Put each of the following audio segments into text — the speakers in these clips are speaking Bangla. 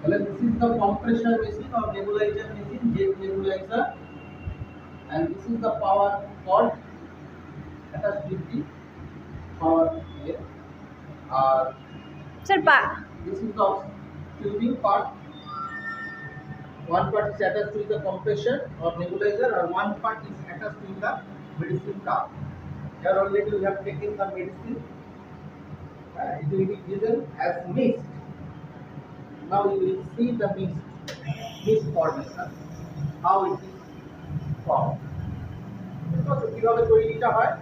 Well, this is the compressor machine or nebulizer machine, jet nebulizer, and this is the power cord attached with the power here. Sir, This is the tubing part. One part is attached to the compressor or nebulizer, or one part is attached to the medicine cup. Here already we have taken the medicine. It will be given as mist. Now you will see the mist formation, how it is formed. কিভাবে তৈরিটা হয়,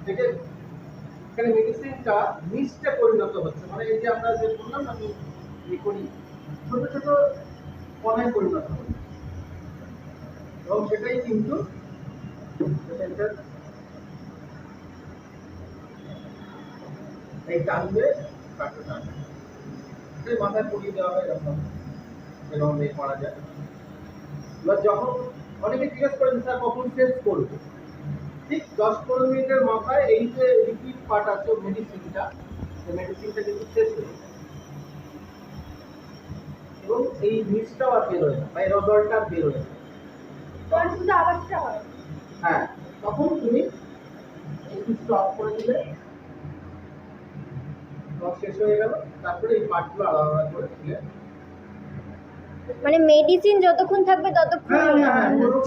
থেকে এখানে মেডিসিনটা মিস্টে পরিণত হচ্ছে, মানে এই যে আমরা যে বললাম আমি এই করি ছোট ছোট কণায় পরিণত হচ্ছে, এবং সেটাই কিন্তু এই টানবে কাটতে টানবে, সেই মাথায় পরিয়ে দেওয়া হয়, এরকম করা যায়। এবার যখন অনেকে জিজ্ঞেস করেন স্যার কখন শেষ করবে, ঠিক 10-15 মিনিটের মাথায় এই যে লিকুইড পার্ট আছে মেডিসিনটা, সেই মেডিসিনটা কিন্তু শেষ হয়ে যায় এবং এই মিক্সটা আর বেরোয় না, বা এরোজলটা বেরোয় না, তখন শুধু আওয়াজটা হয়। হ্যাঁ, তখন তুমি সুইচটা অফ করে দিলে শেষ হয়ে গেল, তারপরে এই পার্টগুলো আলাদা আলাদা করে দিলে, মানে মেডিসিন যতক্ষণ থাকবে ততক্ষণ। হ্যাঁ হ্যাঁ হ্যাঁ